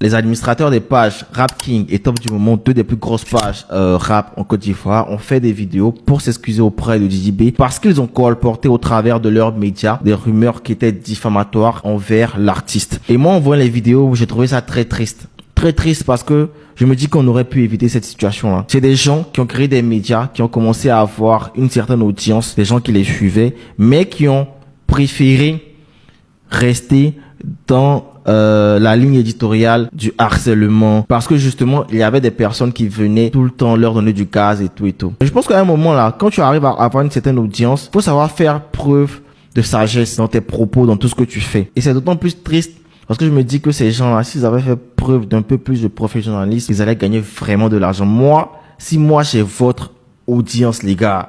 Les administrateurs des pages Rap King et Top du Moment, deux des plus grosses pages rap en Côte d'Ivoire, ont fait des vidéos pour s'excuser auprès de Didi B parce qu'ils ont colporté au travers de leurs médias des rumeurs qui étaient diffamatoires envers l'artiste. Et moi, en voyant les vidéos, j'ai trouvé ça très triste. Très triste parce que je me dis qu'on aurait pu éviter cette situation-là. C'est des gens qui ont créé des médias, qui ont commencé à avoir une certaine audience, des gens qui les suivaient, mais qui ont préféré rester dans la ligne éditoriale du harcèlement, parce que justement il y avait des personnes qui venaient tout le temps leur donner du gaz et tout et tout. Et je pense qu'à un moment là, quand tu arrives à avoir une certaine audience, faut savoir faire preuve de sagesse dans tes propos, dans tout ce que tu fais. Et c'est d'autant plus triste parce que je me dis que ces gens-là, s'ils avaient fait preuve d'un peu plus de professionnalisme, ils allaient gagner vraiment de l'argent. Si moi j'ai votre audience, les gars,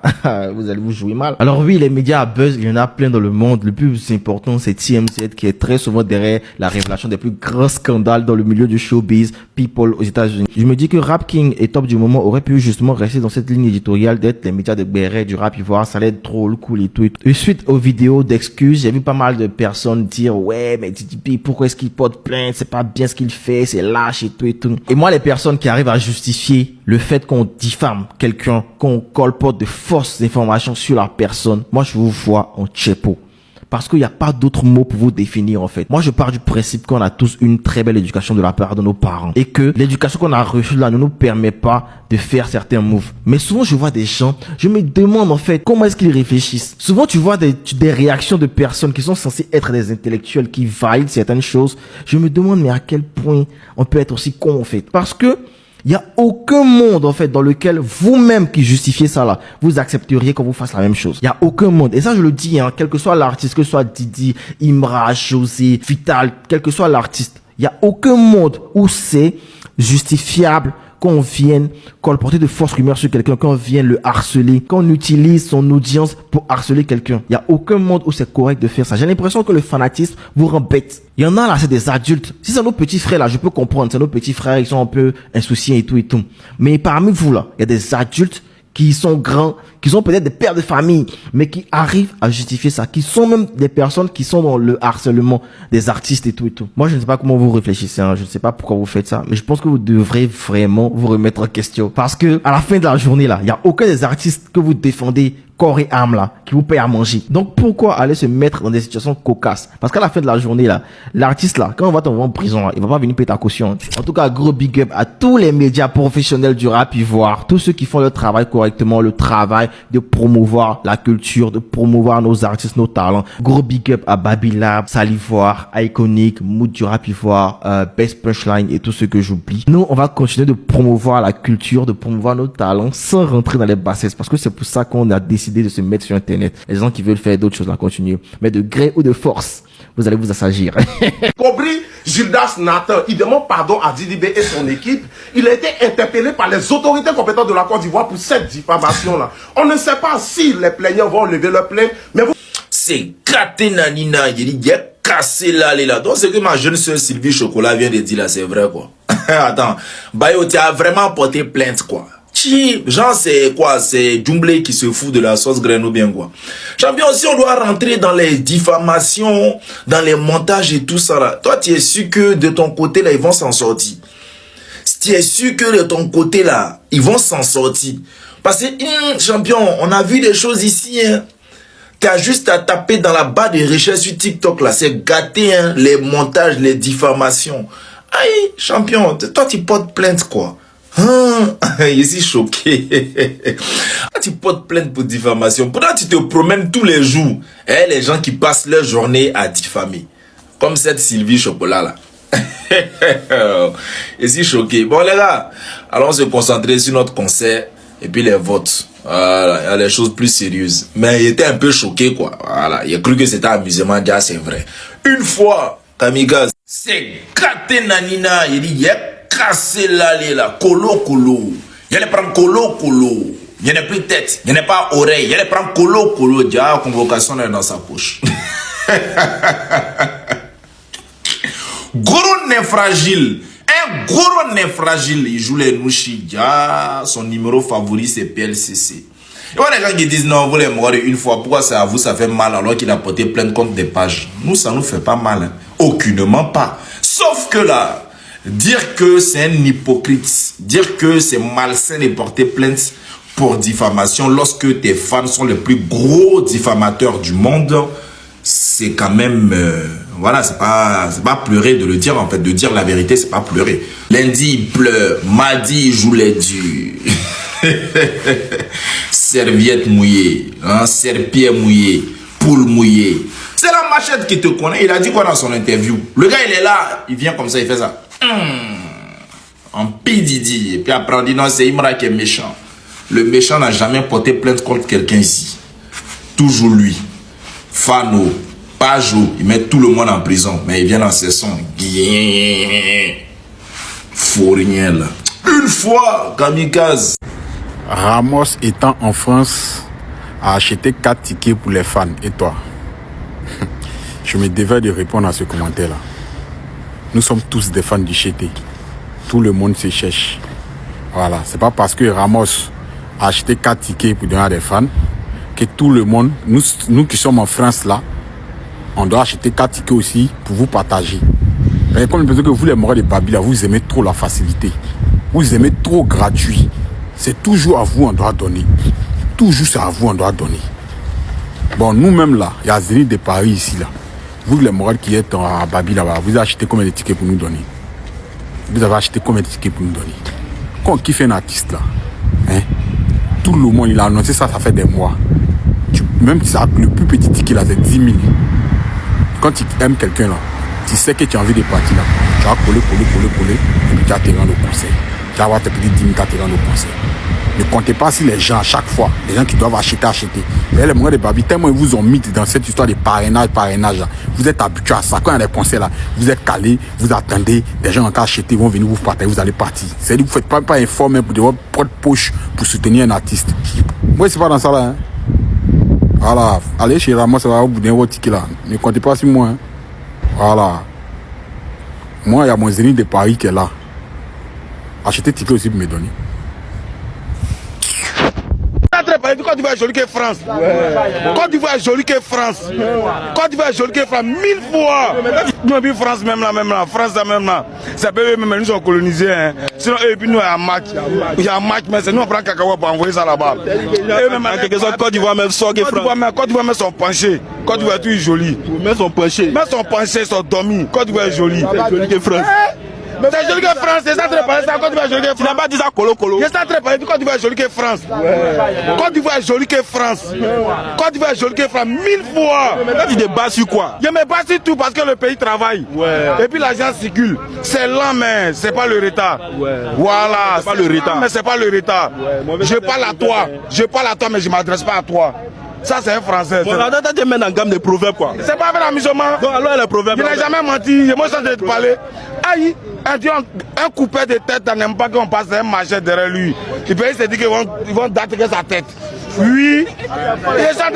vous allez vous jouer mal. Alors oui, les médias à buzz, il y en a plein dans le monde. Le plus important, c'est TMZ qui est très souvent derrière la révélation des plus grands scandales dans le milieu du showbiz, people aux États-Unis. Je me dis que Rap King et Top du Moment auraient pu justement rester dans cette ligne éditoriale d'être les médias de béret du rap ivoire. Ça allait être drôle, cool et tout. Et suite aux vidéos d'excuses, j'ai vu pas mal de personnes dire ouais, mais Didi B, pourquoi est-ce qu'il porte plainte? C'est pas bien ce qu'il fait, c'est lâche et tout et tout. Et moi, les personnes qui arrivent à justifier le fait qu'on diffame quelqu'un, qu'on colporte de fausses informations sur la personne, moi je vous vois en tchepo. Parce qu'il n'y a pas d'autre mot pour vous définir en fait. Moi je pars du principe qu'on a tous une très belle éducation de la part de nos parents. Et que l'éducation qu'on a reçue là ne nous permet pas de faire certains moves. Mais souvent je vois des gens, je me demande en fait comment est-ce qu'ils réfléchissent. Souvent tu vois des réactions de personnes qui sont censées être des intellectuels qui valident certaines choses. Je me demande mais à quel point on peut être aussi con en fait. Parce que il n'y a aucun monde, en fait, dans lequel vous-même qui justifiez ça, là, vous accepteriez qu'on vous fasse la même chose. Il n'y a aucun monde. Et ça, je le dis, hein, quel que soit l'artiste, que ce soit Didi, Imra, José, Vital, quel que soit l'artiste, il n'y a aucun monde où c'est justifiable qu'on vienne colporter de fausses rumeurs sur quelqu'un, qu'on vienne le harceler, qu'on utilise son audience pour harceler quelqu'un. Il n'y a aucun monde où c'est correct de faire ça. J'ai l'impression que le fanatisme vous rend bête. Il y en a là, c'est des adultes. Si c'est nos petits frères là, je peux comprendre. C'est nos petits frères, ils sont un peu insouciants et tout et tout. Mais parmi vous là, il y a des adultes qui sont grands, qui sont peut-être des pères de famille, mais qui arrivent à justifier ça, qui sont même des personnes qui sont dans le harcèlement des artistes et tout et tout. Moi, je ne sais pas comment vous réfléchissez, hein. Je ne sais pas pourquoi vous faites ça, mais je pense que vous devrez vraiment vous remettre en question. Parce que, à la fin de la journée, là, il n'y a aucun des artistes que vous défendez corps et âme, là, qui vous paye à manger. Donc, pourquoi aller se mettre dans des situations cocasses? Parce qu'à la fin de la journée, là, l'artiste, là, quand on va t'envoyer en prison, là, il va pas venir payer ta caution. En tout cas, gros big up à tous les médias professionnels du rap ivoire, tous ceux qui font leur travail correctement, le travail de promouvoir la culture, de promouvoir nos artistes, nos talents. Gros big up à Babylab, Salivoire, Iconic, Mood du rap ivoire, Best Punchline et tout ce que j'oublie. Nous, on va continuer de promouvoir la culture, de promouvoir nos talents sans rentrer dans les bassesses, parce que c'est pour ça qu'on a décidé de se mettre sur Internet. Les gens qui veulent faire d'autres choses, là, continuer. Mais de gré ou de force, vous allez vous assagir. Compris, Gildas Nathan, il demande pardon à Didi B et son équipe. Il a été interpellé par les autorités compétentes de la Côte d'Ivoire pour cette diffamation-là. On ne sait pas si les plaignants vont lever leur plainte, mais vous... C'est gâté nanina, il dit, cassé là. Donc ce que ma jeune soeur Sylvie Chocolat vient de dire là, c'est vrai quoi. Attends, Bayo, tu as vraiment porté plainte quoi. Genre c'est quoi? C'est Djumblé qui se fout de la sauce graine ou bien quoi? Champion, si on doit rentrer dans les diffamations, dans les montages et tout ça là, toi tu es sûr que de ton côté là ils vont s'en sortir? Tu es sûr que de ton côté là ils vont s'en sortir? Parce que champion, on a vu des choses ici hein. Tu as juste à taper dans la barre de recherche sur TikTok là, c'est gâté hein, les montages, les diffamations. Aïe champion, toi tu portes plainte quoi? Je suis choqué. Tu portes plainte pour diffamation. Pourtant, tu te promènes tous les jours. Et les gens qui passent leur journée à diffamer. Comme cette Sylvie Chocolat là. Je suis choqué. Bon les gars, allons se concentrer sur notre concert et puis les votes. Voilà, il y a des choses plus sérieuses. Mais il était un peu choqué quoi. Voilà, il a cru que c'était amusement. Déjà c'est vrai. Une fois, Kamigaz, c'est gâté nanina. Il dit yep. Casser là, colo. Il allait prendre colo. Il n'y en a plus tête, il n'y en a pas oreille. Il allait prendre colo. Déjà, convocation est dans sa poche. Gros nez fragile. Un gros nez fragile. Il joue les nouchis. Son numéro favori, c'est PLCC. Il y a des gens qui disent non, vous les mourir une fois. Pourquoi c'est à vous, ça fait mal alors qu'il a porté plainte contre des pages? Nous, ça nous fait pas mal. Hein. Aucunement pas. Sauf que là, dire que c'est un hypocrite, dire que c'est malsain de porter plainte pour diffamation lorsque tes fans sont les plus gros diffamateurs du monde, c'est quand même, voilà, c'est pas pleurer de le dire, en fait, de dire la vérité, c'est pas pleurer. Lundi, il pleure, mardi, il joue les durs. Serviette mouillée, hein, serpillère mouillée, poule mouillée. C'est la machette qui te connaît. Il a dit quoi dans son interview? Le gars, il est là, il vient comme ça, il fait ça. En pididi. Et puis après, on dit non, c'est Imra qui est méchant. Le méchant n'a jamais porté plainte contre quelqu'un ici. Toujours lui. Fano, Pajot, il met tout le monde en prison. Mais il vient dans ses sons. Faut rien là. Une fois, kamikaze. Ramos étant en France a acheté 4 tickets pour les fans. Et toi? Je me devais de répondre à ce commentaire-là. Nous sommes tous des fans du Chété. Tout le monde se cherche. Voilà. C'est pas parce que Ramos a acheté 4 tickets pour donner à des fans que tout le monde, nous qui sommes en France là, on doit acheter 4 tickets aussi pour vous partager. Mais comme que vous les morts de Babi là, vous aimez trop la facilité. Vous aimez trop gratuit. C'est toujours à vous on doit donner. Toujours c'est à vous on doit donner. Bon, nous-mêmes là, il y a Zénith de Paris ici là. Vous les morales qui êtes à Babi là-bas, vous avez acheté combien de tickets pour nous donner? Vous avez acheté combien de tickets pour nous donner? Quand on kiffe un artiste là, hein, tout le monde il a annoncé ça, ça fait des mois. Même si le plus petit ticket là c'est 10 000. Quand tu aimes quelqu'un là, tu sais que tu as envie de partir là. Tu vas coller, et puis tu vas te rendre au conseil. Tu vas avoir tes petites 10 000 quand tu te rends au conseil. Ne comptez pas si les gens à chaque fois, les gens qui doivent acheter. Mais les moments de Babi, tellement ils vous ont mis dans cette histoire de parrainage là, vous êtes habitués à ça. Quand il y a des conseils là, vous êtes calés, vous attendez, des gens encore acheter, vont venir vous partager, vous allez partir. C'est-à-dire que vous ne faites pas informer pour de votre propre poche pour soutenir un artiste. Moi, c'est pas dans ça là. Hein. Voilà, allez chez Ramos, ça va vous donner votre ticket là. Ne comptez pas sur moi. Hein. Voilà. Moi, il y a mon Zénith de Paris qui est là. Achetez ticket aussi pour me donner. Côte d'Ivoire est jolie que France. Côte d'Ivoire est jolie que France. Côte d'Ivoire est jolie que France. 1000 fois. Nous, et puis France même là. France même là. Ça peut même nous sommes colonisés. Hein. Sinon, et puis nous, il y a un match. Il y a un match, mais c'est nous, on prend cacahuète pour envoyer ça là-bas. Et même en quelque sorte, Côte d'Ivoire même sort que France. Côte d'Ivoire même sont penchés. Côte d'Ivoire est tout joli. Mais sont penchés. Mais sont penchés, sont dormis. Côte d'Ivoire est jolie. C'est joli que France. C'est joli que France, c'est ça très parlé, c'est Côte d'Ivoire jolie que France. Tu n'as pas dit ça colo. C'est ça très parlé, Côte d'Ivoire jolie que France. Côte d'Ivoire jolie que France. Côte d'Ivoire jolie que France, 1000 fois. Mais tu te bats sur quoi? Je me bats sur tout parce que le pays travaille. Et puis l'argent circule. C'est lent, mais c'est pas le retard. Voilà. C'est pas le retard. Mais c'est pas le retard. Je parle à toi, mais je m'adresse pas à toi. Ça, c'est un français. Bon, là, tu mets en gamme de proverbes, quoi. C'est pas un amusement. Non, alors, les proverbes. Il n'a jamais menti. J'ai moi ça de te parler. Aïe, un coupé de tête, t'en n'aime pas qu'on passe un machette derrière lui. Il peut se dire qu'ils vont dater sa tête. Oui. Et ça,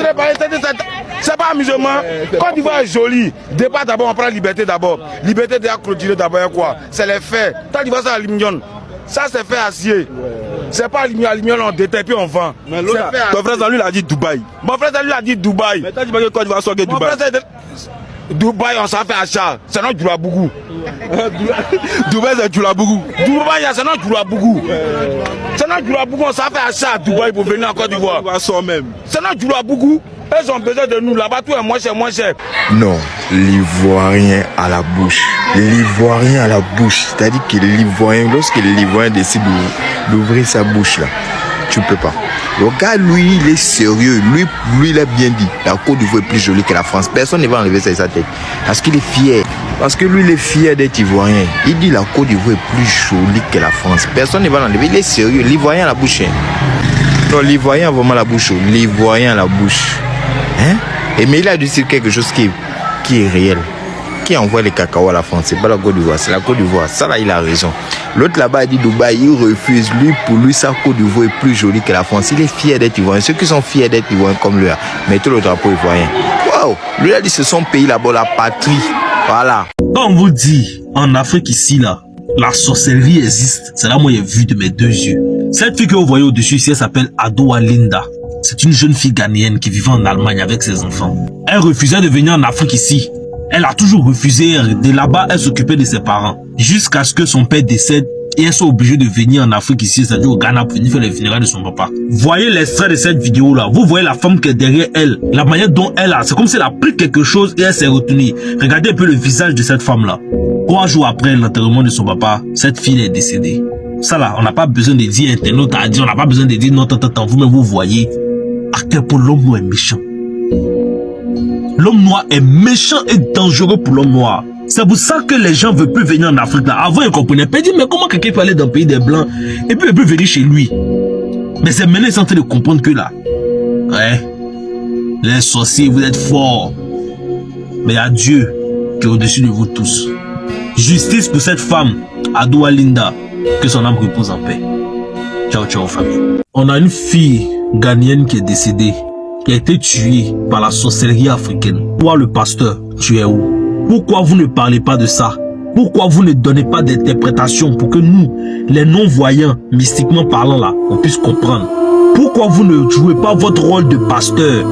c'est pas amusement. Quand tu vois joli, débat d'abord, on prend liberté d'abord. Liberté de clôturer d'abord, quoi. C'est les faits. Quand tu vois ça à l'Union, ça c'est fait acier. C'est pas l'Union, on détaille puis on vend. Ton frère, lui, il a dit Dubaï. Mon frère, lui, il a dit Dubaï. Mais t'as dit que quand tu vas sortir Dubaï. Dubaï, on s'en fait achat. C'est non Djoulabougou. Dubaï, c'est Djoulabougou. Dubaï, c'est non Djoulabougou. C'est non Djoulabougou, on s'en fait achat à Dubaï pour venir en Côte d'Ivoire. C'est non Djoulabougou. Ils ont besoin de nous. Là-bas, tout est moins cher. Non, l'Ivoirien à la bouche. L'Ivoirien à la bouche. C'est-à-dire que l'Ivoirien, lorsque l'Ivoirien décide d'ouvrir sa bouche là, tu peux pas. Le gars, lui, il est sérieux. Lui, il a bien dit. La Côte d'Ivoire est plus jolie que la France. Personne ne va enlever ça de sa tête. Parce qu'il est fier. Parce que lui, il est fier d'être Ivoirien. Il dit la Côte d'Ivoire est plus jolie que la France. Personne ne va l'enlever. Il est sérieux. L'Ivoirien à la bouche. Hein. Non, l'Ivoirien a vraiment la bouche. L'Ivoirien à la bouche. Hein? Et mais il a dit quelque chose qui est réel. Qui envoie les cacao à la France? C'est pas la Côte d'Ivoire, c'est la Côte d'Ivoire. Ça là, il a raison. L'autre là-bas a dit Dubaï, il refuse. Lui, pour lui, sa Côte d'Ivoire est plus jolie que la France. Il est fier d'être ivoirien. Ceux qui sont fiers d'être ivoiriens comme lui, mettez le drapeau ivoirien. Waouh! Lui a dit c'est son pays là-bas, la patrie. Voilà. Quand on vous dit, en Afrique ici là, la sorcellerie existe. C'est là moi j'ai vu de mes deux yeux. Cette fille que vous voyez au-dessus ici, elle s'appelle Adoa Linda. C'est une jeune fille ghanéenne qui vivait en Allemagne avec ses enfants. Elle refusait de venir en Afrique ici Elle a toujours refusé de là-bas, elle s'occupait de ses parents. Jusqu'à ce que son père décède et elle soit obligée de venir en Afrique ici, c'est-à-dire au Ghana, pour venir faire les funérailles de son papa. Voyez l'extrait de cette vidéo-là. Vous voyez la femme qui est derrière elle. La manière dont elle a, c'est comme si elle a pris quelque chose et elle s'est retenue. Regardez un peu le visage de cette femme-là. 3 jours après l'enterrement de son papa, cette fille est décédée. Ça là, on n'a pas besoin de dire, internaute a dit, on n'a pas besoin de dire, non, vous-même vous voyez à quel point l'homme noir est méchant. L'homme noir est méchant et dangereux pour l'homme noir. C'est pour ça que les gens ne veulent plus venir en Afrique là. Avant ils comprenaient pas, ils disent mais comment quelqu'un peut aller dans le pays des blancs et puis il peut venir chez lui. Mais c'est maintenant ils sont en train de comprendre que là, ouais, les sorciers vous êtes forts. Mais il y a Dieu qui est au-dessus de vous tous. Justice pour cette femme, Adoua Linda, que son âme repose en paix. Ciao ciao famille. On a une fille ghanéenne qui est décédée, qui a été tuée par la sorcellerie africaine. Toi le pasteur, tu es où? Pourquoi vous ne parlez pas de ça? Pourquoi vous ne donnez pas d'interprétation pour que nous, les non-voyants, mystiquement parlant là, on puisse comprendre? Pourquoi vous ne jouez pas votre rôle de pasteur?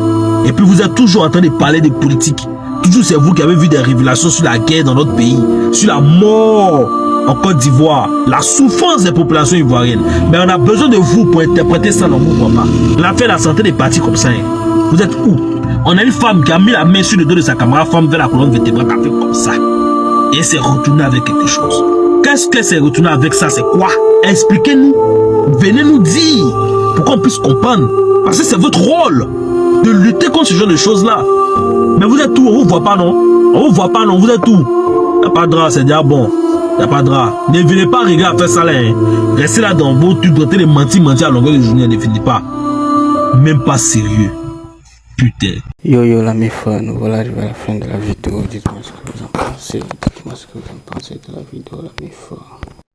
Et puis vous êtes toujours en train de parler de politique. Toujours c'est vous qui avez vu des révélations sur la guerre dans notre pays, sur la mort en Côte d'Ivoire, la souffrance des populations ivoiriennes. Mais on a besoin de vous pour interpréter ça dans vos pas. L'affaire de la santé des partis comme ça. Hein. Vous êtes où? On a une femme qui a mis la main sur le dos de sa camarade femme vers la colonne vertébrale, qui a fait comme ça. Et elle s'est retournée avec quelque chose. Qu'est-ce qu'elle s'est retournée avec ça? C'est quoi? Expliquez-nous. Venez nous dire pour qu'on puisse comprendre. Parce que c'est votre rôle de lutter contre ce genre de choses-là. Mais vous êtes où? On vous voit pas, non? On vous voit pas, non? Vous êtes où? Il n'y a pas de drap, c'est déjà bon. Il n'y a pas de drap. Ne venez pas regarder à faire ça là. Hein. Restez là dans vos trucs, traitez de mentir à longueur de journée, ne finissez pas. Même pas sérieux. Putain. Yo la méfa, nous voilà arrivés à la fin de la vidéo. Dites-moi ce que vous en pensez. Dites-moi ce que vous en pensez de la vidéo, la méfa.